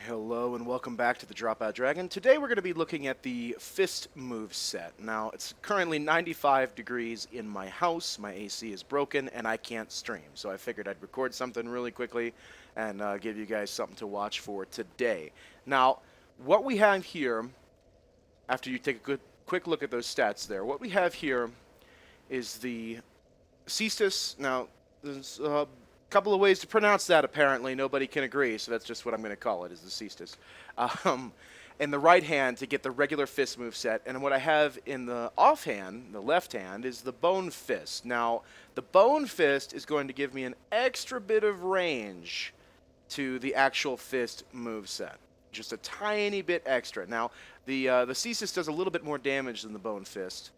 Hello and welcome back to the DropOutDragon. Today we're going to be looking at the Fist move set. Now, it's currently 95 degrees in my house, my AC is broken, and I can't stream. So I figured I'd record something really quickly and give you guys something to watch for today. Now, what we have here, after you take a quick look at those stats there, what we have here is the Cestus. Now, there's a couple of ways to pronounce that, apparently. Nobody can agree, so that's just what I'm going to call it, is the Cestus. In the right hand to get the regular fist move set, and what I have in the offhand, the left hand, is the Bonefist. Now, the Bonefist is going to give me an extra bit of range to the actual fist move set. Just a tiny bit extra. Now, the Cestus does a little bit more damage than the Bonefist,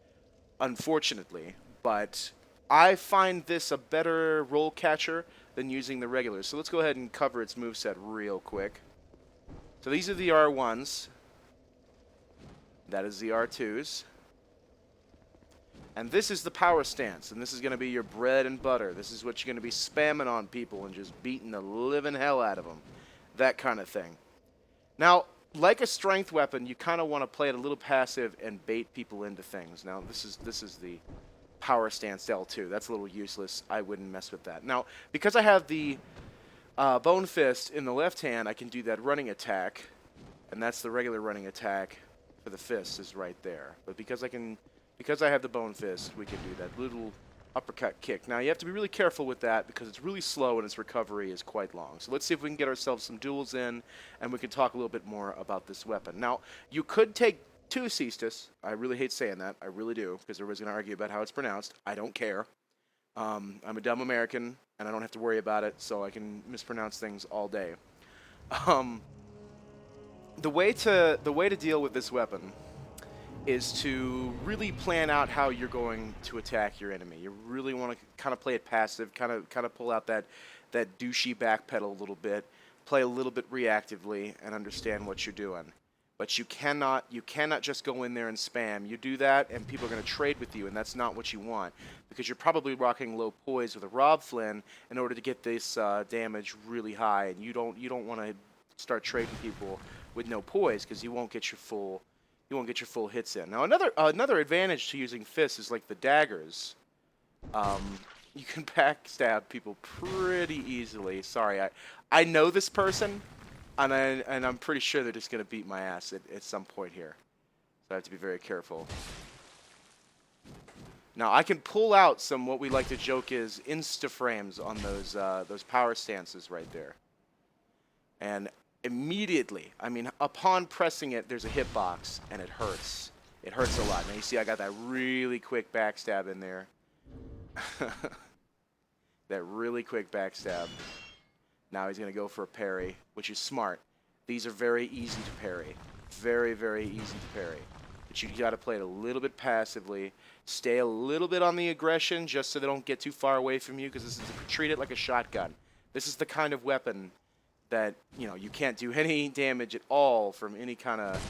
unfortunately, but I find this a better roll catcher than using the regular. So let's go ahead and cover its moveset real quick. So these are the R1s. That is the R2s. And this is the power stance. And this is going to be your bread and butter. This is what you're going to be spamming on people and just beating the living hell out of them. That kind of thing. Now, like a strength weapon, you kind of want to play it a little passive and bait people into things. Now, this is the power stance L2. That's a little useless. I wouldn't mess with that. Now, because I have the Bonefist in the left hand, I can do that running attack, and that's the regular running attack for the fist is right there. But because I have the Bonefist, we can do that little uppercut kick. Now, you have to be really careful with that because it's really slow and its recovery is quite long. So let's see if we can get ourselves some duels in, and we can talk a little bit more about this weapon. Now, you could take two Cestus. I really hate saying that. I really do, because everybody's going to argue about how it's pronounced. I don't care. I'm a dumb American, and I don't have to worry about it, so I can mispronounce things all day. The way to deal with this weapon is to really plan out how you're going to attack your enemy. You really want to kind of play it passive, kind of pull out that douchey backpedal a little bit, play a little bit reactively, and understand what you're doing. But you cannot just go in there and spam. You do that, and people are going to trade with you, and that's not what you want, because you're probably rocking low poise with a Rob Flynn in order to get this damage really high, and you don't want to start trading people with no poise, because you won't get your full hits in. Now, another advantage to using fists is like the daggers. You can backstab people pretty easily. Sorry, I know this person. And I'm pretty sure they're just going to beat my ass at some point here. So I have to be very careful. Now, I can pull out some, what we like to joke is, insta-frames on those power stances right there. And immediately, I mean, upon pressing it, there's a hitbox, and it hurts. It hurts a lot. Now, you see I got that really quick backstab in there. That really quick backstab. Now he's going to go for a parry, which is smart. These are very easy to parry. Very, very easy to parry. But you got to play it a little bit passively. Stay a little bit on the aggression just so they don't get too far away from you, because treat it like a shotgun. This is the kind of weapon that, you can't do any damage at all from any kind of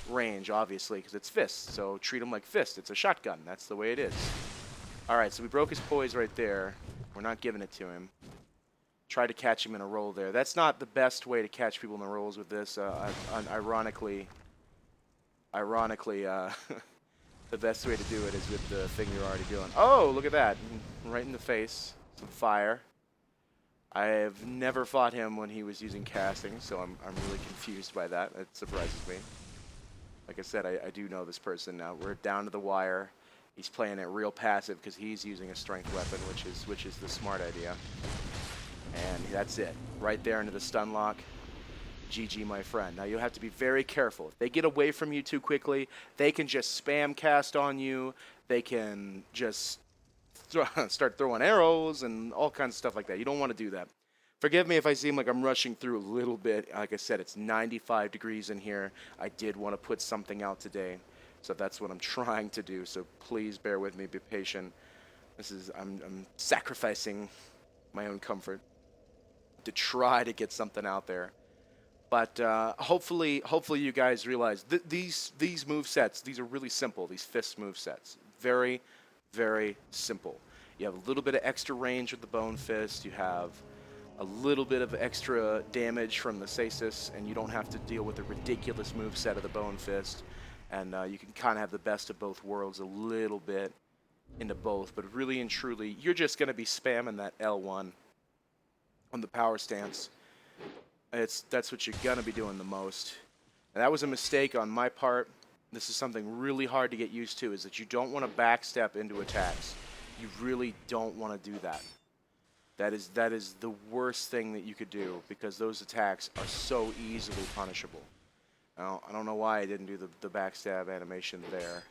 range, obviously, because it's fists. So treat them like fists. It's a shotgun. That's the way it is. All right, so we broke his poise right there. We're not giving it to him. Try to catch him in a roll there. That's not the best way to catch people in the rolls with this. Ironically, the best way to do it is with the thing you're already doing. Oh, look at that. Right in the face. Some fire. I have never fought him when he was using casting, so I'm really confused by that. It surprises me. Like I said, I do know this person now. We're down to the wire. He's playing it real passive because he's using a strength weapon, which is the smart idea. And that's it. Right there into the stun lock. GG, my friend. Now, you'll have to be very careful. If they get away from you too quickly, they can just spam cast on you. They can just start throwing arrows and all kinds of stuff like that. You don't want to do that. Forgive me if I seem like I'm rushing through a little bit. Like I said, it's 95 degrees in here. I did want to put something out today. So that's what I'm trying to do. So please bear with me. Be patient. I'm sacrificing my own comfort to try to get something out there, but hopefully you guys realize these move sets. These are really simple. These fist move sets, very, very simple. You have a little bit of extra range with the Bonefist. You have a little bit of extra damage from the stasis, and you don't have to deal with the ridiculous moveset of the Bonefist. And you can kind of have the best of both worlds a little bit into both. But really and truly, you're just going to be spamming that L1 on the power stance. That's what you're going to be doing the most. And that was a mistake on my part. This is something really hard to get used to, is that you don't want to backstep into attacks. You really don't want to do that. That is the worst thing that you could do, because those attacks are so easily punishable. Now, I don't know why I didn't do the backstab animation there.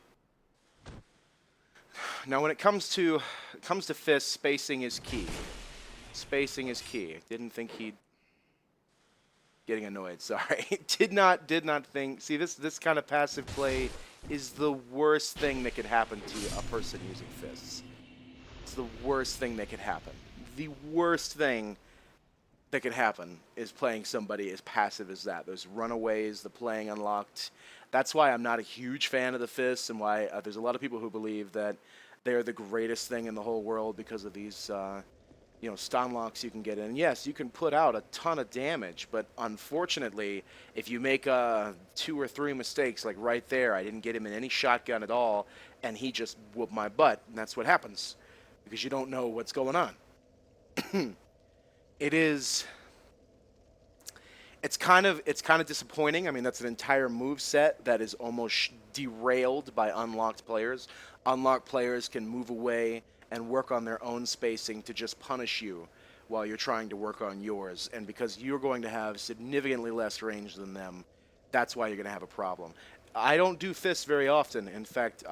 Now, when it comes to Fist, spacing is key. Spacing is key. Didn't think he'd... Getting annoyed, sorry. did not think... See, this kind of passive play is the worst thing that could happen to a person using Fists. It's the worst thing that could happen. The worst thing that could happen is playing somebody as passive as that. Those runaways, the playing unlocked. That's why I'm not a huge fan of the Fists, and why there's a lot of people who believe that they're the greatest thing in the whole world because of these, you know, stun locks you can get in. Yes, you can put out a ton of damage, but unfortunately, if you make 2 or 3 mistakes, like right there, I didn't get him in any shotgun at all, and he just whooped my butt, and that's what happens, because you don't know what's going on. It's kind of disappointing. I mean, that's an entire move set that is almost derailed by unlocked players. Unlocked players can move away and work on their own spacing to just punish you while you're trying to work on yours. And because you're going to have significantly less range than them, that's why you're going to have a problem. I don't do Fists very often. In fact,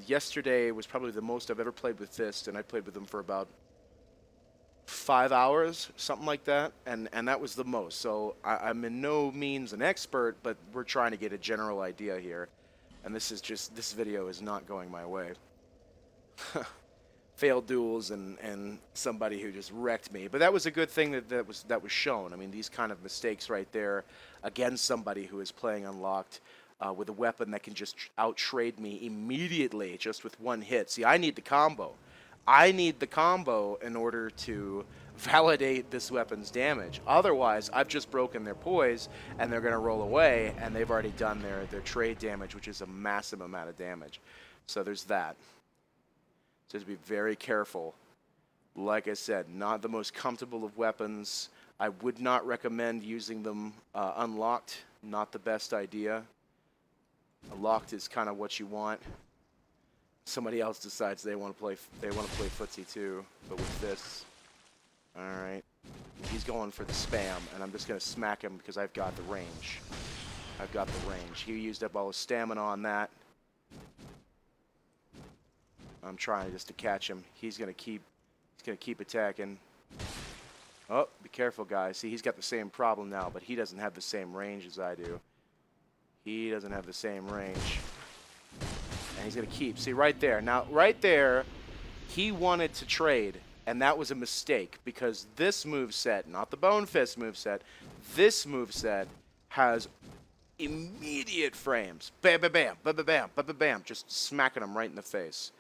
yesterday was probably the most I've ever played with Fist, and I played with them for about 5 hours, something like that, and that was the most. So I'm in no means an expert, but we're trying to get a general idea here. And this video is not going my way. Failed duels and somebody who just wrecked me. But that was a good thing that was shown. I mean, these kind of mistakes right there against somebody who is playing unlocked with a weapon that can just out-trade me immediately just with one hit. See, I need the combo. I need the combo in order to validate this weapon's damage. Otherwise, I've just broken their poise, and they're going to roll away, and they've already done their trade damage, which is a massive amount of damage. So there's that. So just be very careful. Like I said, not the most comfortable of weapons. I would not recommend using them unlocked. Not the best idea. Locked is kind of what you want. Somebody else decides they want to play footsie too, but with this. All right, he's going for the spam, and I'm just gonna smack him because I've got the range. I've got the range. He used up all his stamina on that. I'm trying just to catch him. He's gonna keep attacking. Oh, be careful, guys. See, he's got the same problem now, but he doesn't have the same range as I do. He doesn't have the same range. And he's going to keep. See, right there. Now, right there, he wanted to trade, and that was a mistake, because this moveset, not the Bonefist moveset, this moveset has immediate frames. Bam, bam, bam, bam, bam, bam, bam, bam, bam, just smacking them right in the face.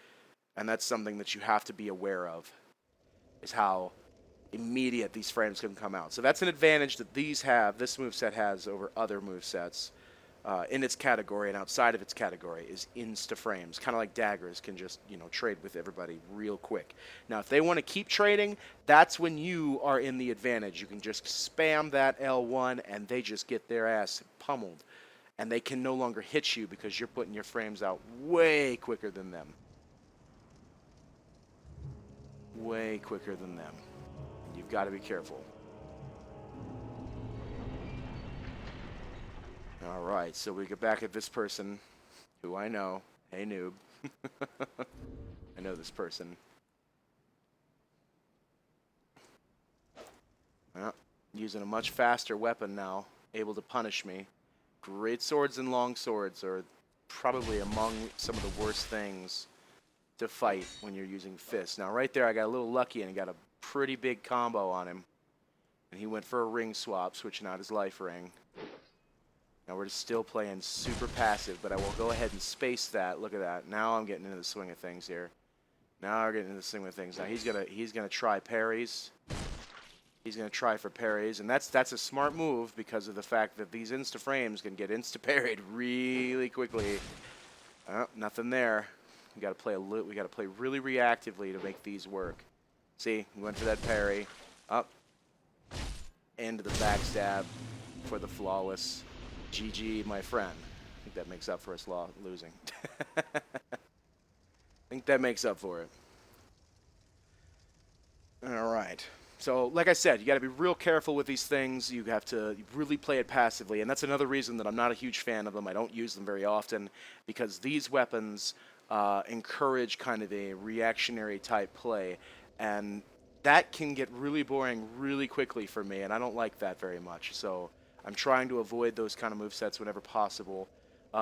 And that's something that you have to be aware of, is how immediate these frames can come out. So that's an advantage that this moveset has over other movesets. In its category and outside of its category is insta-frames. Kind of like daggers can just, you know, trade with everybody real quick. Now, if they want to keep trading, that's when you are in the advantage. You can just spam that L1 and they just get their ass pummeled. And they can no longer hit you because you're putting your frames out way quicker than them. Way quicker than them. You've got to be careful. All right, so we get back at this person, who I know. Hey, noob. I know this person. Well, using a much faster weapon now, able to punish me. Great swords and long swords are probably among some of the worst things to fight when you're using fists. Now, right there, I got a little lucky and got a pretty big combo on him. And he went for a ring swap, switching out his life ring. Now we're still playing super passive, but I will go ahead and space that. Look at that. Now I'm getting into the swing of things here. Now we're getting into the swing of things. Now he's gonna try parries. He's going to try for parries, and that's a smart move because of the fact that these insta-frames can get insta-parried really quickly. Oh, nothing there. We got to play we got to play really reactively to make these work. See, we went for that parry. Up. Into the backstab for the flawless. GG, my friend. I think that makes up for us losing. I think that makes up for it. All right. So, like I said, you got to be real careful with these things. You have to really play it passively, and that's another reason that I'm not a huge fan of them. I don't use them very often because these weapons encourage kind of a reactionary type play, and that can get really boring really quickly for me, and I don't like that very much. So I'm trying to avoid those kind of movesets whenever possible.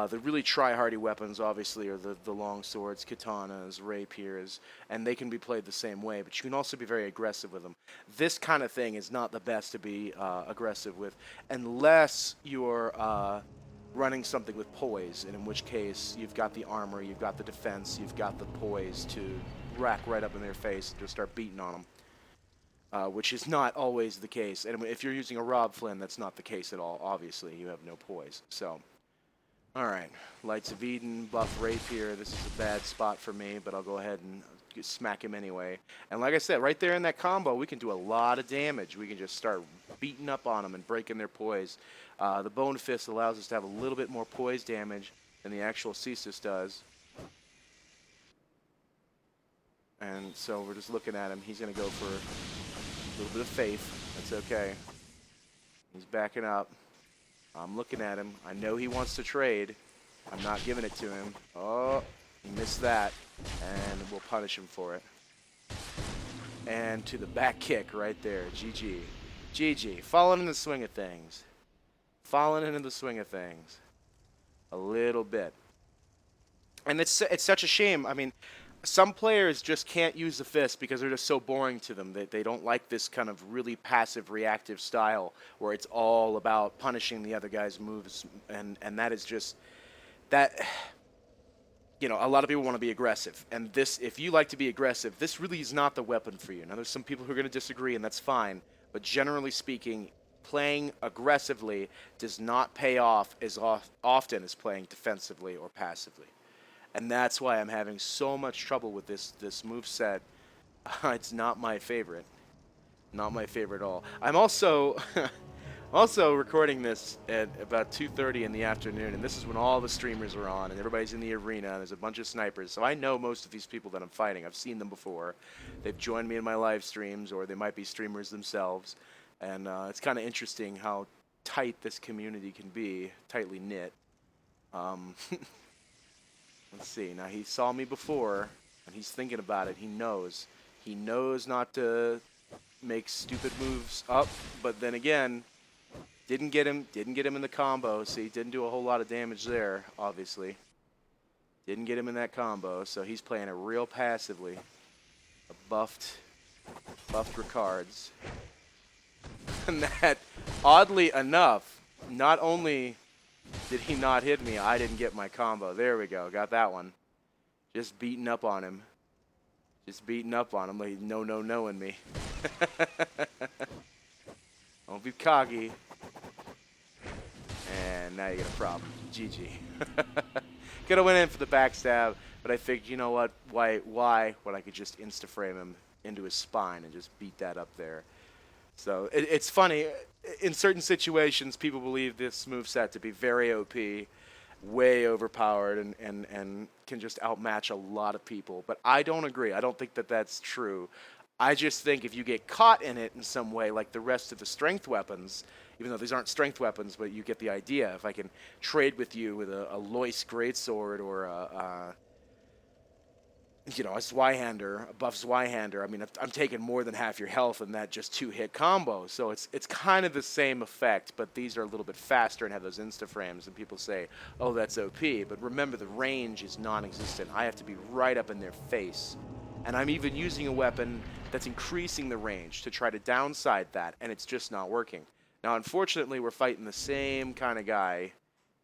The really try-hardy weapons, obviously, are the long swords, katanas, rapiers, and they can be played the same way, but you can also be very aggressive with them. This kind of thing is not the best to be aggressive with, unless you're running something with poise, and in which case you've got the armor, you've got the defense, you've got the poise to rack right up in their face and just start beating on them. Which is not always the case. And if you're using a Rob Flynn, that's not the case at all. Obviously, you have no poise. So, all right. Lights of Eden, buff Rapier. This is a bad spot for me, but I'll go ahead and smack him anyway. And like I said, right there in that combo, we can do a lot of damage. We can just start beating up on them and breaking their poise. The Bonefist allows us to have a little bit more poise damage than the actual Cesis does. And so we're just looking at him. He's going to go for a little bit of faith. That's okay. He's backing up. I'm looking at him. I know he wants to trade. I'm not giving it to him. Oh, he missed that. And we'll punish him for it. And to the back kick right there. GG. GG. Falling in the swing of things. Falling into the swing of things. A little bit. And it's such a shame. I mean, some players just can't use the fist because they're just so boring to them. They don't like this kind of really passive reactive style where it's all about punishing the other guy's moves, and that is just that, you know, a lot of people want to be aggressive, and this, if you like to be aggressive, this really is not the weapon for you. Now there's some people who are going to disagree, and that's fine, but generally speaking, playing aggressively does not pay off as often as playing defensively or passively. And that's why I'm having so much trouble with this moveset. It's not my favorite. Not my favorite at all. I'm also also recording this at about 2:30 in the afternoon, and this is when all the streamers are on, and everybody's in the arena, and there's a bunch of snipers. So I know most of these people that I'm fighting. I've seen them before. They've joined me in my live streams, or they might be streamers themselves. And it's kind of interesting how tight this community can be, tightly knit. Let's see. Now, he saw me before, and he's thinking about it. He knows. He knows not to make stupid moves up, but then again, didn't get him in the combo. See, didn't do a whole lot of damage there, obviously. Didn't get him in that combo, so he's playing it real passively. A buffed Ricards. And that, oddly enough, not only did he not hit me, I didn't get my combo. There we go. Got that one. Just beating up on him. Just beating up on him like no-no-no-ing me. Don't be cocky. And now you got a problem. GG. Could have went in for the backstab, but I figured, you know what? Why when I could just insta-frame him into his spine and just beat that up there. So it's funny. In certain situations, people believe this moveset to be very OP, way overpowered, and can just outmatch a lot of people. But I don't agree. I don't think that that's true. I just think if you get caught in it in some way, like the rest of the strength weapons, even though these aren't strength weapons, but you get the idea. If I can trade with you with a Lois Greatsword or a Zweihander, a buff Zweihander, I mean, I'm taking more than half your health in that just two-hit combo. So it's kind of the same effect, but these are a little bit faster and have those insta-frames, and people say, oh, that's OP. But remember, the range is non-existent. I have to be right up in their face. And I'm even using a weapon that's increasing the range to try to downside that, and it's just not working. Now, unfortunately, we're fighting the same kind of guy,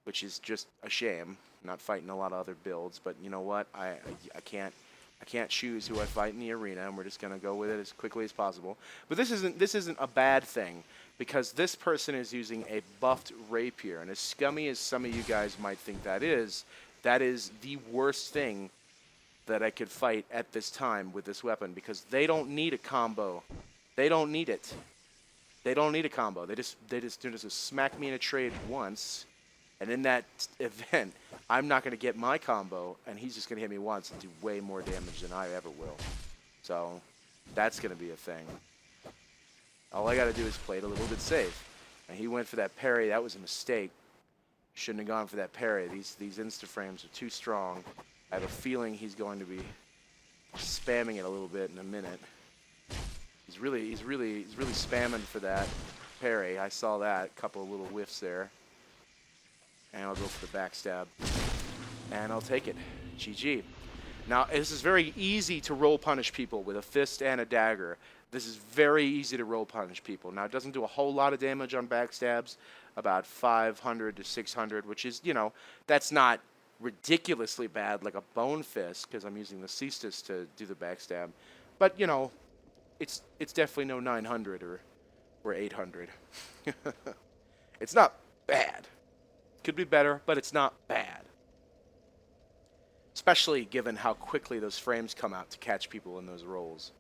which is just a shame. I'm not fighting a lot of other builds, but you know what? I can't I can't choose who I fight in the arena, and we're just gonna go with it as quickly as possible. But this isn't a bad thing, because this person is using a buffed rapier, and as scummy as some of you guys might think that is the worst thing that I could fight at this time with this weapon, because they don't need a combo. They don't need it. They don't need a combo. They just smack me in a trade once, and in that event, I'm not going to get my combo, and he's just going to hit me once and do way more damage than I ever will. So that's going to be a thing. All I got to do is play it a little bit safe. And he went for that parry. That was a mistake. Shouldn't have gone for that parry. These insta-frames are too strong. I have a feeling he's going to be spamming it a little bit in a minute. He's really spamming for that parry. I saw that. A couple of little whiffs there. And I'll go for the backstab. And I'll take it. GG. Now, this is very easy to roll punish people with a fist and a dagger. This is very easy to roll punish people. Now, it doesn't do a whole lot of damage on backstabs, about 500 to 600, which is, you know, that's not ridiculously bad like a Bonefist, because I'm using the Cestus to do the backstab. But, you know, it's definitely no 900 or 800. It's not bad. Could be better, but it's not bad. Especially given how quickly those frames come out to catch people in those rolls.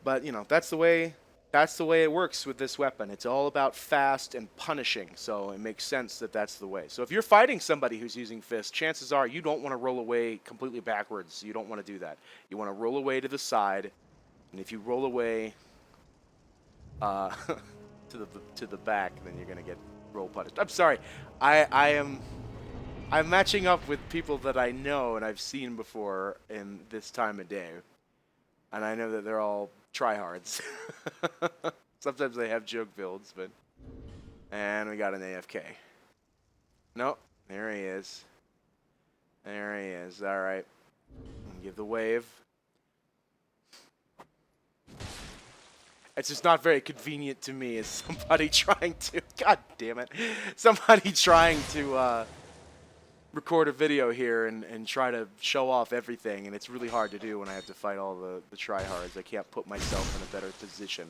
But, you know, that's the way it works with this weapon. It's all about fast and punishing, so it makes sense that that's the way. So if you're fighting somebody who's using fist, chances are you don't want to roll away completely backwards. You don't want to do that. You want to roll away to the side, and if you roll away to the back, then you're going to get roll punished. I'm sorry. I'm matching up with people that I know and I've seen before in this time of day. And I know that they're all tryhards. Sometimes they have joke builds, but... And we got an AFK. Nope. There he is. There he is. Alright. Give the wave. It's just not very convenient to me as somebody trying to... God damn it. Somebody trying to... record a video here and try to show off everything, and it's really hard to do when I have to fight all the tryhards. I can't put myself in a better position.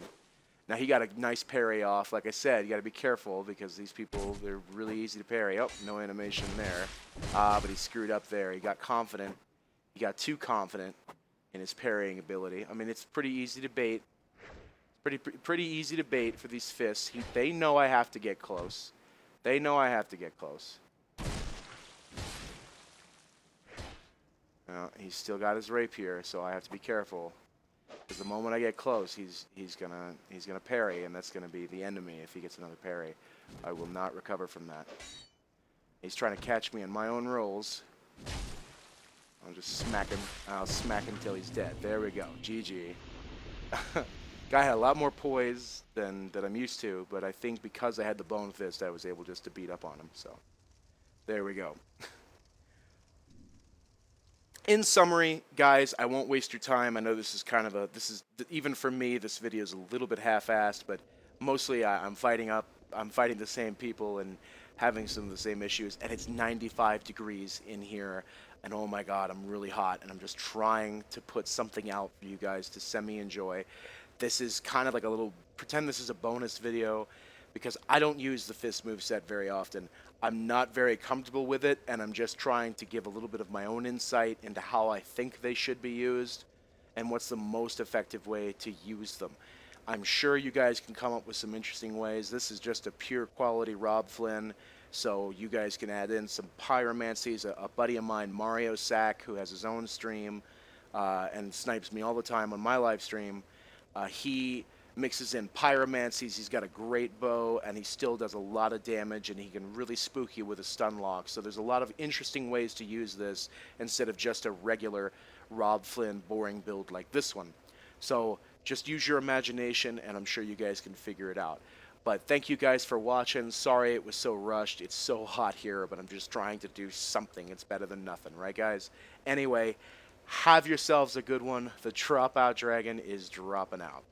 Now he got a nice parry off. Like I said, you got to be careful because these people, they're really easy to parry. Oh, no animation there. But he screwed up there. He got confident. He got too confident in his parrying ability. I mean, it's pretty easy to bait. Pretty easy to bait for these fists. They know I have to get close. They know I have to get close. He's still got his rapier, so I have to be careful. Because the moment I get close, he's gonna parry, and that's gonna be the end of me if he gets another parry. I will not recover from that. He's trying to catch me in my own rolls. I'll just smack him. I'll smack him till he's dead. There we go. GG. Guy had a lot more poise than I'm used to, but I think because I had the Bonefist, I was able just to beat up on him. So there we go. In summary, guys, I won't waste your time. I know this is kind of even for me, this video is a little bit half-assed, but mostly I'm fighting the same people and having some of the same issues, and it's 95 degrees in here, and oh my god, I'm really hot, and I'm just trying to put something out for you guys to semi-enjoy. This is kind of like a little, pretend this is a bonus video, because I don't use the fist moveset very often. I'm not very comfortable with it, and I'm just trying to give a little bit of my own insight into how I think they should be used and what's the most effective way to use them. I'm sure you guys can come up with some interesting ways. This is just a pure quality Rob Flynn, so you guys can add in some pyromancies. A buddy of mine, Mario Sack, who has his own stream and snipes me all the time on my live stream, he mixes in pyromancies. He's got a great bow, and he still does a lot of damage, and he can really spook you with a stun lock. So there's a lot of interesting ways to use this instead of just a regular Rob Flynn boring build like this one. So just use your imagination, and I'm sure you guys can figure it out. But thank you guys for watching. Sorry it was so rushed. It's so hot here, but I'm just trying to do something. It's better than nothing, right, guys? Anyway, have yourselves a good one. The DropOutDragon is dropping out.